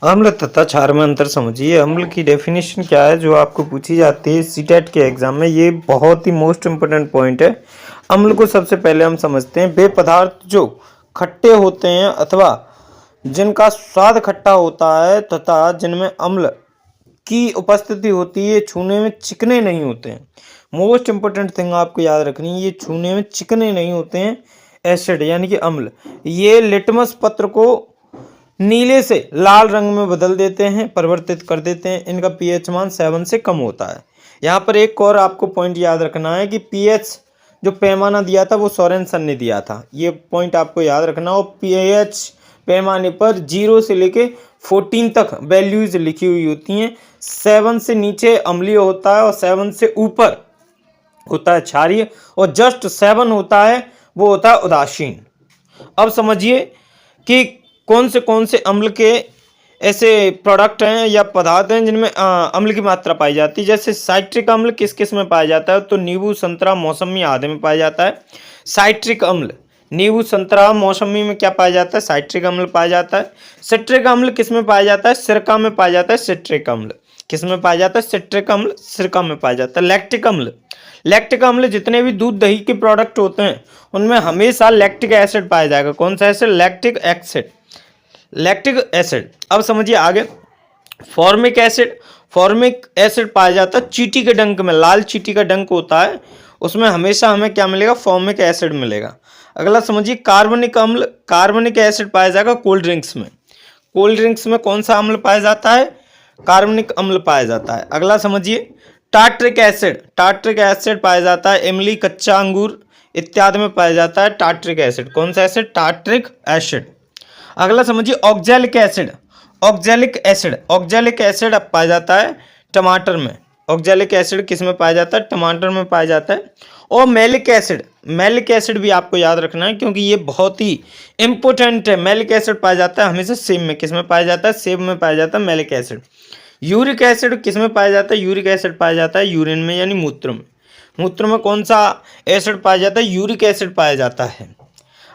अम्ल तथा क्षार में अंतर समझिए। अम्ल की डेफिनेशन क्या है जो आपको पूछी जाती है सीटेट के एग्जाम में। ये बहुत ही मोस्ट इम्पोर्टेंट पॉइंट है। अम्ल को सबसे पहले हम समझते हैं, वे पदार्थ जो खट्टे होते हैं अथवा जिनका स्वाद खट्टा होता है तथा जिनमें अम्ल की उपस्थिति होती है, छूने में चिकने नहीं होते हैं। मोस्ट इंपोर्टेंट थिंग आपको याद रखनी है, ये छूने में चिकने नहीं होते हैं। एसिड यानी कि अम्ल, ये लिटमस पत्र को नीले से लाल रंग में बदल देते हैं, परिवर्तित कर देते हैं। इनका पीएच मान 7 से कम होता है। यहाँ पर एक और आपको पॉइंट याद रखना है कि पीएच जो पैमाना दिया था वो सोरेनसन ने दिया था, ये पॉइंट आपको याद रखना। और पीएच पैमाने पर 0 से लेके 14 तक वैल्यूज लिखी हुई होती हैं। 7 से नीचे अम्लीय होता है और 7 से ऊपर होता है क्षारीय, और जस्ट 7 होता है वो होता है उदासीन। अब समझिए कि कौन से अम्ल के ऐसे प्रोडक्ट हैं या पदार्थ हैं जिनमें अम्ल की मात्रा पाई जाती है। जैसे साइट्रिक अम्ल किस किस में पाया जाता है, तो नींबू, संतरा, मौसमी आदि में पाया जाता है। साइट्रिक अम्ल नींबू, संतरा, मौसमी में क्या पाया जाता है, साइट्रिक अम्ल पाया जाता है। सिट्रिक अम्ल किस में पाया जाता है, सिरका में पाया जाता है। सिट्रिक अम्ल किस में पाया जाता है, सिट्रिक अम्ल सिरका में पाया जाता है। लैक्टिक अम्ल जितने भी दूध दही के प्रोडक्ट होते हैं उनमें हमेशा लैक्टिक एसिड पाया जाएगा। कौन सा एसिड, लैक्टिक एसिड। अब समझिए आगे, फॉर्मिक एसिड पाया जाता है चींटी के डंक में। लाल चींटी का डंक होता है उसमें हमेशा हमें क्या मिलेगा, फॉर्मिक एसिड मिलेगा। अगला समझिए कार्बनिक एसिड पाया जाएगा कोल्ड ड्रिंक्स में कौन सा अम्ल पाया जाता है, कार्बनिक अम्ल पाया जाता है। अगला समझिए टार्ट्रिक एसिड पाया जाता है इमली, कच्चा अंगूर इत्यादि में पाया जाता है टार्ट्रिक एसिड। कौन सा एसिड, टार्ट्रिक एसिड। अगला समझिए ऑक्जेलिक एसिड पाया जाता है टमाटर में। ऑक्जेलिक एसिड किस में पाया जाता है, टमाटर में पाया जाता है। और मैलिक एसिड भी आपको याद रखना है क्योंकि ये बहुत ही इंपॉर्टेंट है। मैलिक एसिड पाया जाता है हमेशा सेब में। किस में पाया जाता है, सेब में पाया जाता है मैलिक एसिड। यूरिक एसिड किस में पाया जाता है, यूरिक एसिड पाया जाता है यूरिन में यानी मूत्र में कौन सा एसिड पाया जाता है, यूरिक एसिड पाया जाता है।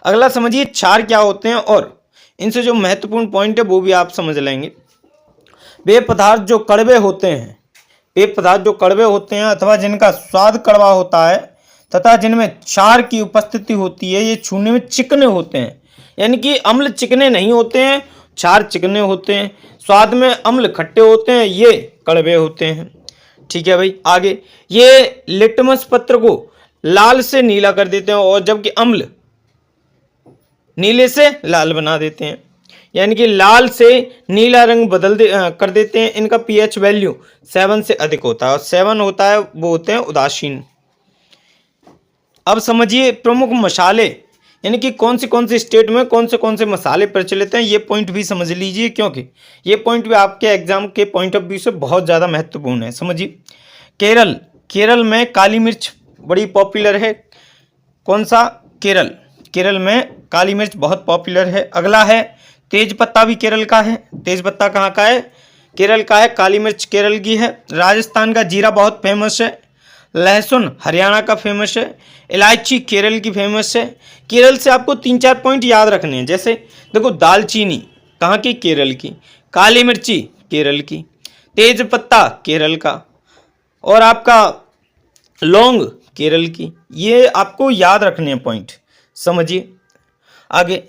अगला समझिए क्षार क्या होते हैं और इनसे जो महत्वपूर्ण पॉइंट है वो भी आप समझ लेंगे। वे पदार्थ जो कड़वे होते हैं अथवा जिनका स्वाद कड़वा होता है तथा जिनमें क्षार की उपस्थिति होती है, ये छूने में चिकने होते हैं। यानी कि अम्ल चिकने नहीं होते हैं, क्षार चिकने होते हैं। स्वाद में अम्ल खट्टे होते हैं, ये कड़वे होते हैं। ठीक है भाई। आगे, ये लिटमस पत्र को लाल से नीला कर देते हैं और जबकि अम्ल नीले से लाल बना देते हैं, यानी कि लाल से नीला रंग कर देते हैं। इनका पीएच वैल्यू 7 से अधिक होता है और 7 होता है वो होते हैं उदासीन। अब समझिए प्रमुख मसाले, यानी कि कौन सी स्टेट में कौन से मसाले प्रचलित हैं, ये पॉइंट भी समझ लीजिए क्योंकि ये पॉइंट भी आपके एग्जाम के पॉइंट ऑफ व्यू से बहुत ज़्यादा महत्वपूर्ण है। समझिए केरल में काली मिर्च बड़ी पॉपुलर है। कौन सा, केरल में काली मिर्च बहुत पॉपुलर है। अगला है तेज पत्ता भी केरल का है। तेज पत्ता कहाँ का है, केरल का है। काली मिर्च केरल की है। राजस्थान का जीरा बहुत फेमस है। लहसुन हरियाणा का फेमस है। इलायची केरल की फेमस है। केरल से आपको 3-4 पॉइंट याद रखने हैं। जैसे देखो, दालचीनी कहाँ की, केरल की। काली मिर्ची केरल की। तेज पत्ता केरल का। और आपका लौंग केरल की। ये आपको याद रखने हैं पॉइंट। समझिए आगे,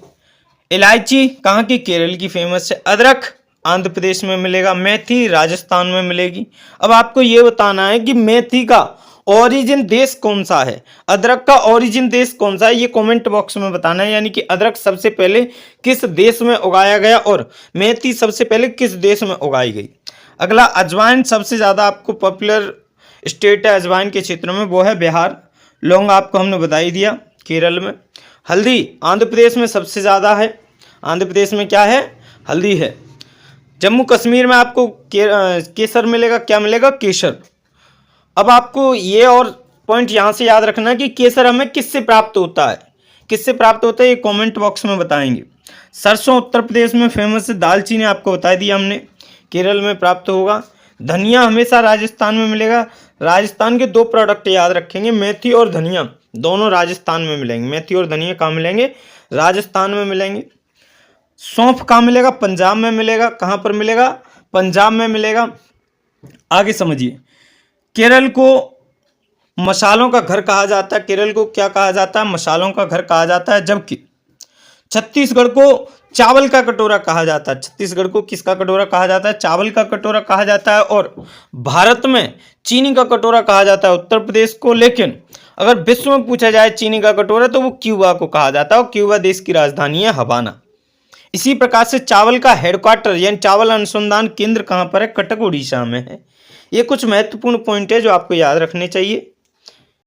इलायची कहाँ की, केरल की फेमस है। अदरक आंध्र प्रदेश में मिलेगा। मेथी राजस्थान में मिलेगी। अब आपको ये बताना है कि मेथी का ओरिजिन देश कौन सा है, अदरक का ओरिजिन देश कौन सा है, ये कमेंट बॉक्स में बताना है। यानी कि अदरक सबसे पहले किस देश में उगाया गया और मेथी सबसे पहले किस देश में उगाई गई। अगला, अजवाइन सबसे ज़्यादा आपको पॉपुलर स्टेट है अजवाइन के क्षेत्र में, वो है बिहार। लौंग आपको हमने बता ही दिया, केरल में। हल्दी आंध्र प्रदेश में सबसे ज़्यादा है। आंध्र प्रदेश में क्या है, हल्दी है। जम्मू कश्मीर में आपको केसर मिलेगा। क्या मिलेगा, केसर। अब आपको ये और पॉइंट यहाँ से याद रखना है कि केसर हमें किससे प्राप्त होता है, ये कमेंट बॉक्स में बताएंगे। सरसों उत्तर प्रदेश में फेमस है। दालचीनी आपको बता दिया हमने, केरल में प्राप्त होगा। धनिया हमेशा राजस्थान में मिलेगा। राजस्थान के 2 प्रोडक्ट याद रखेंगे, मेथी और धनिया, दोनों राजस्थान में मिलेंगे। मेथी और धनिया कहाँ मिलेंगे, राजस्थान में मिलेंगे। सौंफ कहाँ मिलेगा? पंजाब में मिलेगा। कहाँ पर मिलेगा? पंजाब में मिलेगा। आगे समझिए, केरल को मसालों का घर कहा जाता है। केरल को क्या कहा जाता है? मसालों का घर कहा जाता है। जबकि छत्तीसगढ़ को चावल का कटोरा कहा जाता है। छत्तीसगढ़ को किसका कटोरा कहा जाता है? चावल का कटोरा कहा जाता है। और भारत में चीनी का कटोरा कहा जाता है उत्तर प्रदेश को। लेकिन अगर विश्व में पूछा जाए चीनी का कटोरा तो वो क्यूबा को कहा जाता है, और क्यूबा देश की राजधानी है हवाना। इसी प्रकार से चावल का हेडक्वार्टर यानी चावल अनुसंधान केंद्र कहाँ पर है? कटक उड़ीसा में है। ये कुछ महत्वपूर्ण पॉइंट है जो आपको याद रखने चाहिए।